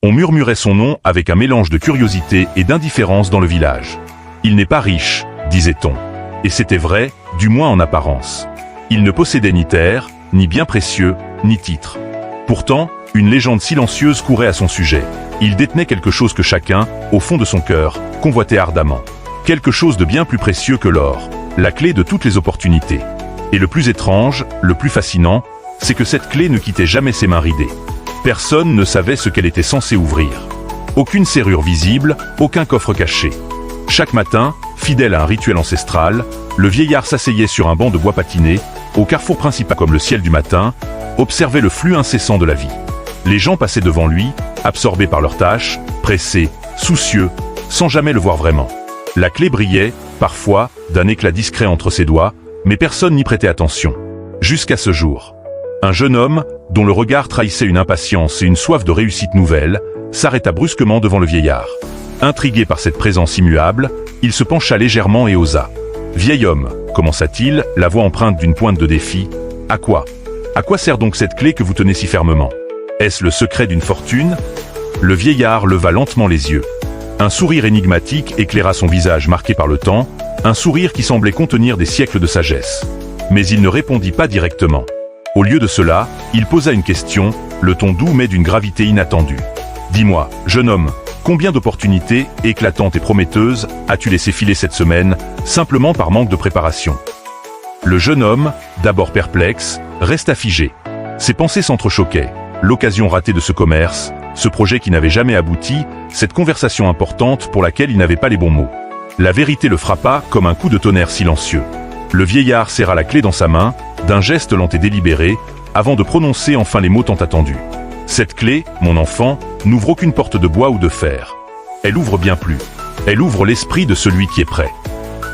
On murmurait son nom avec un mélange de curiosité et d'indifférence dans le village. Il n'est pas riche, disait-on. Et c'était vrai, du moins en apparence. Il ne possédait ni terre, ni biens précieux, ni titres. Pourtant, une légende silencieuse courait à son sujet. Il détenait quelque chose que chacun, au fond de son cœur, convoitait ardemment. Quelque chose de bien plus précieux que l'or, la clé de toutes les opportunités. Et le plus étrange, le plus fascinant, c'est que cette clé ne quittait jamais ses mains ridées. Personne ne savait ce qu'elle était censée ouvrir. Aucune serrure visible, aucun coffre caché. Chaque matin, fidèle à un rituel ancestral, le vieillard s'asseyait sur un banc de bois patiné, au carrefour principal comme le ciel du matin, observait le flux incessant de la vie. Les gens passaient devant lui, absorbés par leurs tâches, pressés, soucieux, sans jamais le voir vraiment. La clé brillait, parfois, d'un éclat discret entre ses doigts, mais personne n'y prêtait attention. Jusqu'à ce jour. Un jeune homme, dont le regard trahissait une impatience et une soif de réussite nouvelle, s'arrêta brusquement devant le vieillard. Intrigué par cette présence immuable, il se pencha légèrement et osa. « Vieil homme, commença-t-il, la voix empreinte d'une pointe de défi, à quoi sert donc cette clé que vous tenez si fermement? Est-ce le secret d'une fortune ?» Le vieillard leva lentement les yeux. Un sourire énigmatique éclaira son visage marqué par le temps, un sourire qui semblait contenir des siècles de sagesse. Mais il ne répondit pas directement. Au lieu de cela, il posa une question, le ton doux mais d'une gravité inattendue. « Dis-moi, jeune homme, combien d'opportunités, éclatantes et prometteuses, as-tu laissé filer cette semaine, simplement par manque de préparation ?» Le jeune homme, d'abord perplexe, resta figé. Ses pensées s'entrechoquaient. L'occasion ratée de ce commerce, ce projet qui n'avait jamais abouti, cette conversation importante pour laquelle il n'avait pas les bons mots. La vérité le frappa comme un coup de tonnerre silencieux. Le vieillard serra la clé dans sa main, d'un geste lent et délibéré, avant de prononcer enfin les mots tant attendus. « Cette clé, mon enfant, n'ouvre aucune porte de bois ou de fer. Elle ouvre bien plus. Elle ouvre l'esprit de celui qui est prêt. »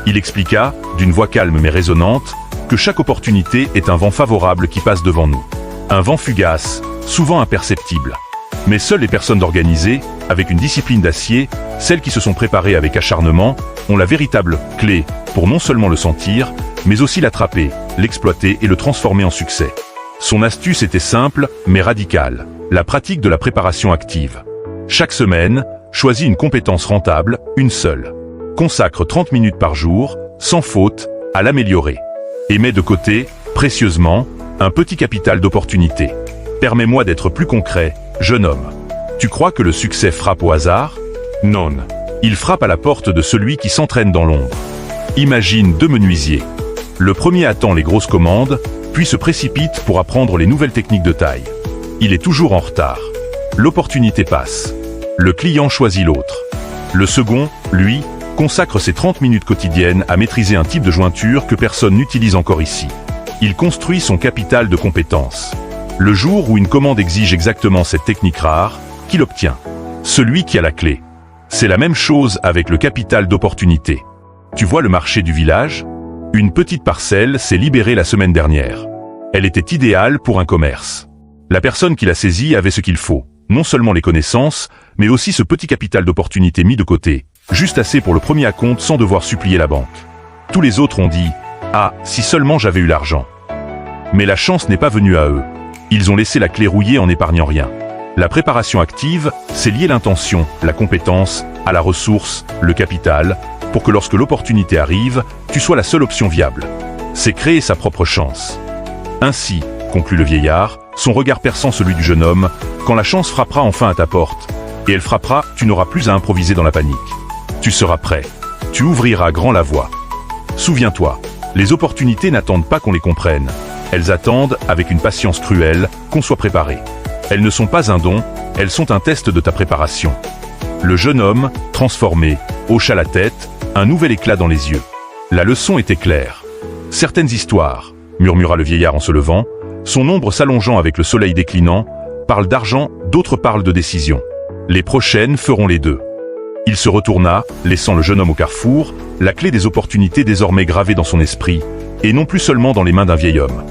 Il expliqua, d'une voix calme mais résonnante, que chaque opportunité est un vent favorable qui passe devant nous. Un vent fugace, souvent imperceptible. Mais seules les personnes organisées, avec une discipline d'acier, celles qui se sont préparées avec acharnement, ont la véritable clé pour non seulement le sentir, mais aussi l'attraper, l'exploiter et le transformer en succès. Son astuce était simple, mais radicale. La pratique de la préparation active. Chaque semaine, choisis une compétence rentable, une seule. Consacre 30 minutes par jour, sans faute, à l'améliorer. Et mets de côté, précieusement, un petit capital d'opportunité. Permets-moi d'être plus concret, jeune homme. Tu crois que le succès frappe au hasard? Non. Il frappe à la porte de celui qui s'entraîne dans l'ombre. Imagine deux menuisiers. Le premier attend les grosses commandes, puis se précipite pour apprendre les nouvelles techniques de taille. Il est toujours en retard. L'opportunité passe. Le client choisit l'autre. Le second, lui, consacre ses 30 minutes quotidiennes à maîtriser un type de jointure que personne n'utilise encore ici. Il construit son capital de compétences. Le jour où une commande exige exactement cette technique rare, qui l'obtient? Celui qui a la clé. C'est la même chose avec le capital d'opportunité. Tu vois le marché du village? Une petite parcelle s'est libérée la semaine dernière. Elle était idéale pour un commerce. La personne qui l'a saisie avait ce qu'il faut. Non seulement les connaissances, mais aussi ce petit capital d'opportunité mis de côté. Juste assez pour le premier acompte sans devoir supplier la banque. Tous les autres ont dit « Ah, si seulement j'avais eu l'argent ». Mais la chance n'est pas venue à eux. Ils ont laissé la clé rouillée en n'épargnant rien. La préparation active, c'est lier l'intention, la compétence, à la ressource, le capital, pour que lorsque l'opportunité arrive, tu sois la seule option viable. C'est créer sa propre chance. Ainsi, conclut le vieillard, son regard perçant celui du jeune homme, quand la chance frappera enfin à ta porte, et elle frappera, tu n'auras plus à improviser dans la panique. Tu seras prêt. Tu ouvriras grand la voie. Souviens-toi, les opportunités n'attendent pas qu'on les comprenne. Elles attendent, avec une patience cruelle, qu'on soit préparé. Elles ne sont pas un don, elles sont un test de ta préparation. Le jeune homme, transformé, hocha la tête, un nouvel éclat dans les yeux. La leçon était claire. Certaines histoires, murmura le vieillard en se levant, son ombre s'allongeant avec le soleil déclinant, parlent d'argent, d'autres parlent de décision. Les prochaines feront les deux. Il se retourna, laissant le jeune homme au carrefour, la clé des opportunités désormais gravée dans son esprit, et non plus seulement dans les mains d'un vieil homme.